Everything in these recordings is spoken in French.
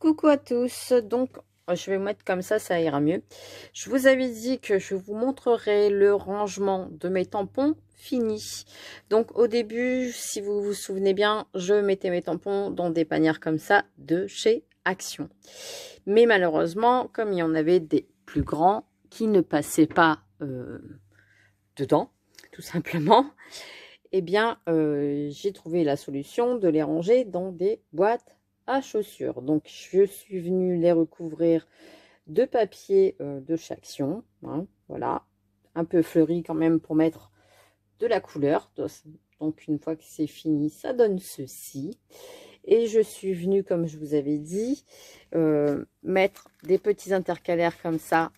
Coucou à tous, donc je vais vous mettre comme ça ira mieux. Je vous avais dit que je vous montrerai le rangement de mes tampons finis. Donc au début, si vous vous souvenez bien, je mettais mes tampons dans des panières comme ça de chez Action. Mais malheureusement, comme il y en avait des plus grands qui ne passaient pas dedans, tout simplement, eh bien j'ai trouvé la solution de les ranger dans des boîtes à chaussures. Donc je suis venue les recouvrir de papier de chez Action, hein, voilà, un peu fleuri quand même pour mettre de la couleur. Donc une fois que c'est fini, ça donne ceci. Et je suis venue, comme je vous avais dit, mettre des petits intercalaires comme ça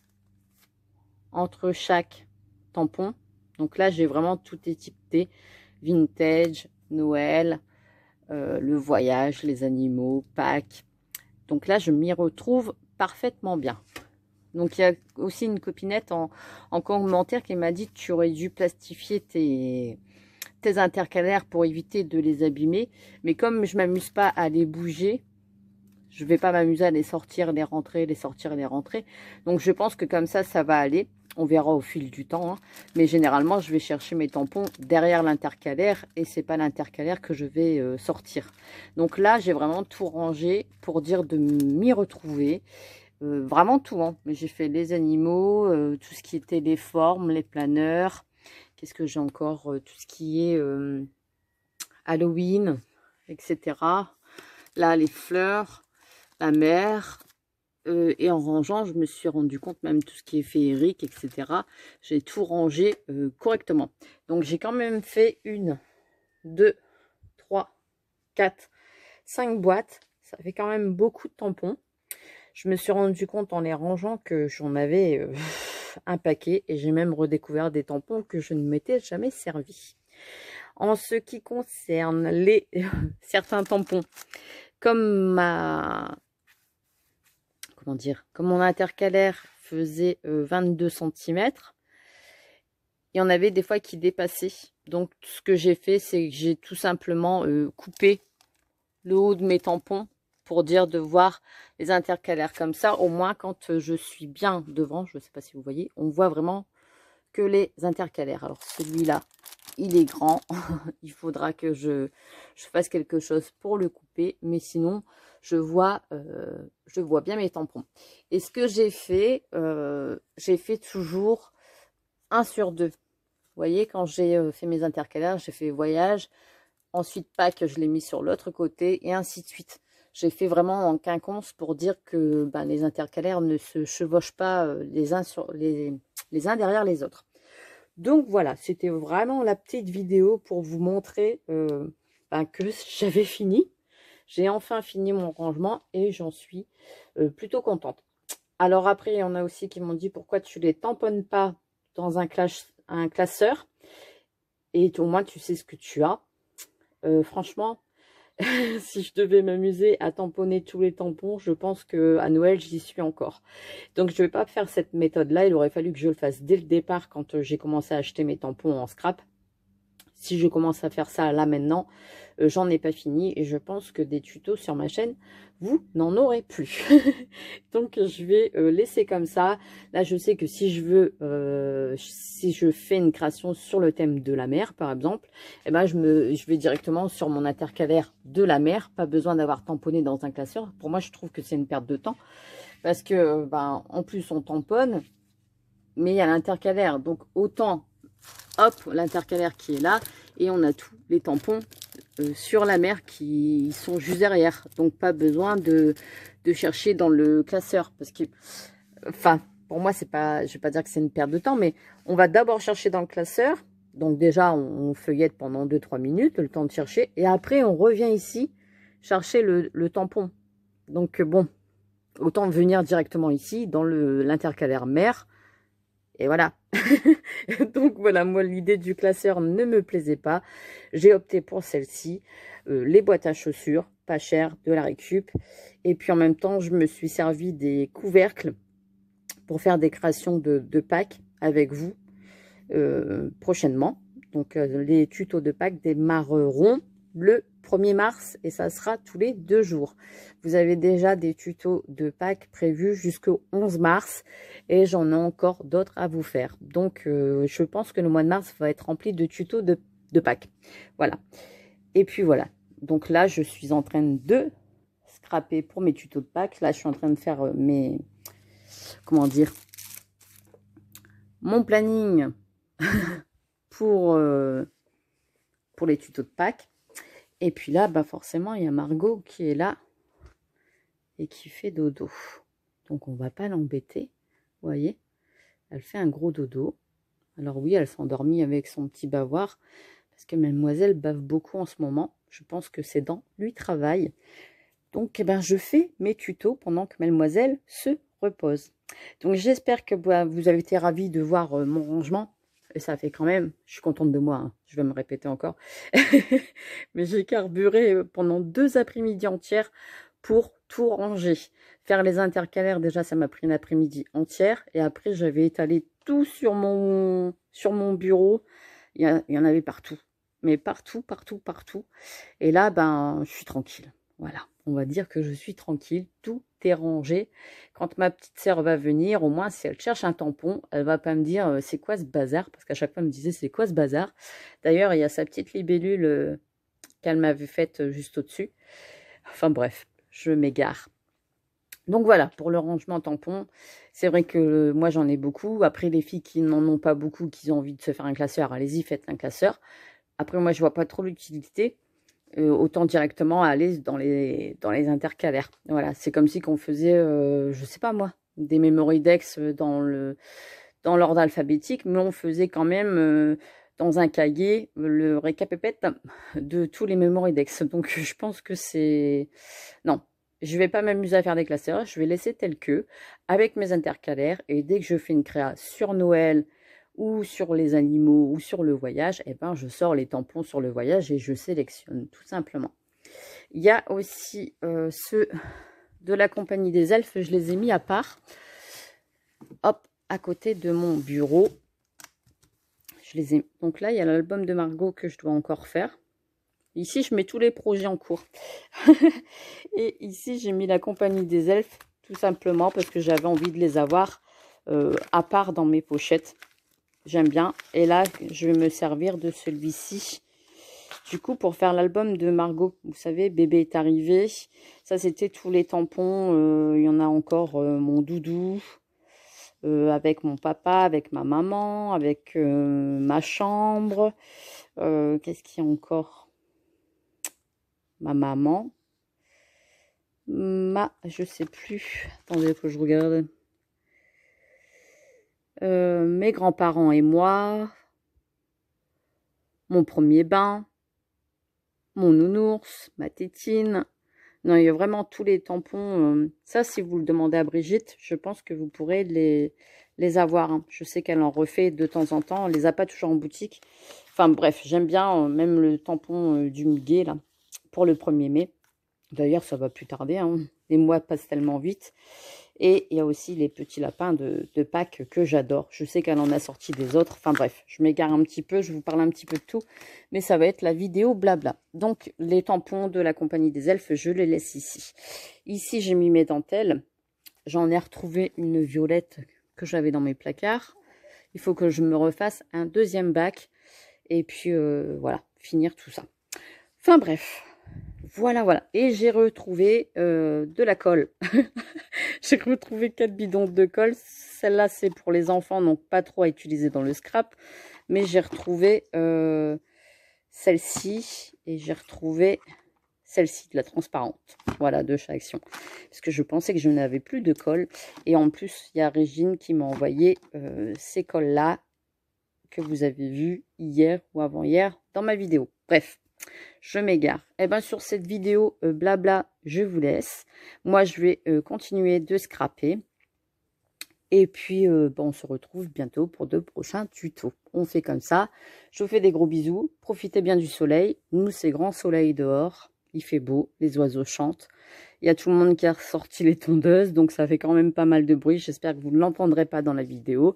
entre chaque tampon. Donc là, j'ai vraiment tout étiqueté: vintage, Noël, le voyage, les animaux, Pâques. Donc là, je m'y retrouve parfaitement bien. Donc il y a aussi une copinette en commentaire qui m'a dit que tu aurais dû plastifier tes intercalaires pour éviter de les abîmer. Mais comme je m'amuse pas à les bouger, je vais pas m'amuser à les sortir, les rentrer, les sortir et les rentrer. Donc je pense que comme ça va aller. On verra au fil du temps, hein. Mais généralement, je vais chercher mes tampons derrière l'intercalaire et c'est pas l'intercalaire que je vais sortir. Donc là, j'ai vraiment tout rangé pour dire de m'y retrouver. Vraiment tout, hein. J'ai fait les animaux, tout ce qui était les formes, les planeurs. Qu'est-ce que j'ai encore? Tout ce qui est Halloween, etc. Là, les fleurs, la mer. Et en rangeant, je me suis rendu compte, même tout ce qui est féerique, etc. J'ai tout rangé correctement. Donc, j'ai quand même fait 1, 2, 3, 4, 5 boîtes. Ça fait quand même beaucoup de tampons. Je me suis rendu compte en les rangeant que j'en avais un paquet. Et j'ai même redécouvert des tampons que je ne m'étais jamais servi. En ce qui concerne les certains tampons, comme comme mon intercalaire faisait 22 cm, il y en avait des fois qui dépassaient. Donc ce que j'ai fait, c'est que j'ai tout simplement coupé le haut de mes tampons pour dire de voir les intercalaires comme ça. Au moins quand je suis bien devant, je ne sais pas si vous voyez, on voit vraiment que les intercalaires. Alors celui-là, il est grand. Il faudra que je fasse quelque chose pour le couper. Mais sinon, je vois bien mes tampons. Et ce que j'ai fait toujours 1 sur 2. Vous voyez, quand j'ai fait mes intercalaires, j'ai fait voyage. Ensuite, Pâques, je l'ai mis sur l'autre côté et ainsi de suite. J'ai fait vraiment en quinconce pour dire que les intercalaires ne se chevauchent pas les uns derrière les autres. Donc voilà, c'était vraiment la petite vidéo pour vous montrer que j'avais fini. J'ai enfin fini mon rangement et j'en suis plutôt contente. Alors après, il y en a aussi qui m'ont dit pourquoi tu les tamponnes pas dans un classeur et au moins tu sais ce que tu as. Franchement, si je devais m'amuser à tamponner tous les tampons, je pense qu'à Noël, j'y suis encore. Donc, je ne vais pas faire cette méthode-là. Il aurait fallu que je le fasse dès le départ quand j'ai commencé à acheter mes tampons en scrap. Si je commence à faire ça là maintenant, j'en ai pas fini. Et je pense que des tutos sur ma chaîne, vous n'en aurez plus. Donc, je vais laisser comme ça. Là, je sais que si je fais une création sur le thème de la mer, par exemple, eh ben, je vais directement sur mon intercalaire de la mer. Pas besoin d'avoir tamponné dans un classeur. Pour moi, je trouve que c'est une perte de temps. Parce que, en plus, on tamponne, mais il y a l'intercalaire. Donc, autant, hop, l'intercalaire qui est là. Et on a tous les tampons sur la mer qui sont juste derrière. Donc, pas besoin de chercher dans le classeur. Parce que, enfin, pour moi, c'est pas, je vais pas dire que c'est une perte de temps, mais on va d'abord chercher dans le classeur. Donc, déjà, on feuillette pendant 2-3 minutes, le temps de chercher. Et après, on revient ici chercher le tampon. Donc, bon, autant venir directement ici, dans l'intercalaire mer. Et voilà. Donc voilà, moi l'idée du classeur ne me plaisait pas. J'ai opté pour celle-ci. Les boîtes à chaussures, pas cher, de la récup. Et puis en même temps, je me suis servi des couvercles pour faire des créations de Pâques avec vous prochainement. Donc les tutos de Pâques démarreront le 1er mars et ça sera tous les 2 jours. Vous avez déjà des tutos de Pâques prévus jusqu'au 11 mars et j'en ai encore d'autres à vous faire. Donc, je pense que le mois de mars va être rempli de tutos de Pâques. Voilà. Et puis voilà. Donc là, je suis en train de scraper pour mes tutos de Pâques. Là, je suis en train de faire mes... Comment dire, mon planning pour les tutos de Pâques. Et puis là, bah forcément, il y a Margot qui est là et qui fait dodo. Donc, on va pas l'embêter. Vous voyez, elle fait un gros dodo. Alors oui, elle s'est endormie avec son petit bavoir parce que mademoiselle bave beaucoup en ce moment. Je pense que ses dents lui travaillent. Donc, eh ben, je fais mes tutos pendant que mademoiselle se repose. Donc, j'espère que vous avez été ravis de voir mon rangement. Et ça fait quand même, je suis contente de moi, hein, je vais me répéter encore. Mais j'ai carburé pendant 2 après-midi entières pour tout ranger. Faire les intercalaires, déjà, ça m'a pris une après-midi entière. Et après, j'avais étalé tout sur mon bureau. Il y en avait partout. Mais partout, partout, partout. Et là, ben, je suis tranquille. Voilà, on va dire que je suis tranquille, tout est rangé. Quand ma petite sœur va venir, au moins si elle cherche un tampon, elle va pas me dire c'est quoi ce bazar, parce qu'à chaque fois elle me disait c'est quoi ce bazar. D'ailleurs, il y a sa petite libellule qu'elle m'avait faite juste au-dessus. Enfin bref, je m'égare. Donc voilà, pour le rangement tampon, c'est vrai que moi j'en ai beaucoup. Après, les filles qui n'en ont pas beaucoup, qui ont envie de se faire un classeur, allez-y, faites un classeur. Après, moi je vois pas trop l'utilité. Autant directement aller dans les intercalaires. Voilà, c'est comme si qu'on faisait, je sais pas moi, des mémoridex dans l'ordre alphabétique, mais on faisait quand même dans un cahier le récapépète de tous les mémoridex. Donc je pense que c'est... Non, je vais pas m'amuser à faire des classeurs, je vais laisser tel que, avec mes intercalaires, et dès que je fais une créa sur Noël, ou sur les animaux, ou sur le voyage, eh ben, je sors les tampons sur le voyage et je sélectionne, tout simplement. Il y a aussi ceux de la compagnie des elfes, je les ai mis à part. Hop, à côté de mon bureau. Je les ai... Donc là, il y a l'album de Margot que je dois encore faire. Ici, je mets tous les projets en cours. Et ici, j'ai mis la compagnie des elfes, tout simplement parce que j'avais envie de les avoir à part dans mes pochettes. J'aime bien. Et là, je vais me servir de celui-ci. Du coup, pour faire l'album de Margot, vous savez, bébé est arrivé. Ça, c'était tous les tampons. Il y en a encore mon doudou, avec mon papa, avec ma maman, avec ma chambre. Qu'est-ce qu'il y a encore? Ma maman. Je sais plus. Attendez, faut que je regarde. Mes grands-parents et moi, mon premier bain, mon nounours, ma tétine. Non, il y a vraiment tous les tampons. Ça, si vous le demandez à Brigitte, je pense que vous pourrez les avoir. Hein. Je sais qu'elle en refait de temps en temps. Elle les a pas toujours en boutique. Enfin bref, j'aime bien même le tampon du muguet, là, pour le 1er mai. D'ailleurs, ça va plus tarder. Hein. Les mois passent tellement vite. Et il y a aussi les petits lapins de Pâques que j'adore. Je sais qu'elle en a sorti des autres. Enfin bref, je m'égare un petit peu, je vous parle un petit peu de tout. Mais ça va être la vidéo blabla. Donc, les tampons de la compagnie des elfes, je les laisse ici. Ici, j'ai mis mes dentelles. J'en ai retrouvé une violette que j'avais dans mes placards. Il faut que je me refasse un 2e bac. Et puis, voilà, finir tout ça. Enfin bref. Voilà, voilà. Et j'ai retrouvé de la colle. J'ai retrouvé 4 bidons de colle. Celle-là, c'est pour les enfants, donc pas trop à utiliser dans le scrap. Mais j'ai retrouvé celle-ci et j'ai retrouvé celle-ci, de la transparente. Voilà, de chaque action. Parce que je pensais que je n'avais plus de colle. Et en plus, il y a Régine qui m'a envoyé ces colles-là que vous avez vues hier ou avant-hier dans ma vidéo. Bref. Je m'égare. Et bien sur cette vidéo blabla, je vous laisse. Moi, je vais continuer de scraper. Et puis, on se retrouve bientôt pour de prochains tutos. On fait comme ça. Je vous fais des gros bisous. Profitez bien du soleil. Nous, c'est grand soleil dehors. Il fait beau. Les oiseaux chantent. Il y a tout le monde qui a ressorti les tondeuses. Donc, ça fait quand même pas mal de bruit. J'espère que vous ne l'entendrez pas dans la vidéo.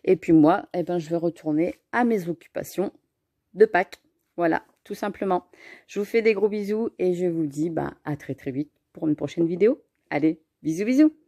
Et puis moi, je vais retourner à mes occupations de Pâques. Voilà. tout simplement. Je vous fais des gros bisous et je vous dis à très très vite pour une prochaine vidéo. Allez, bisous bisous.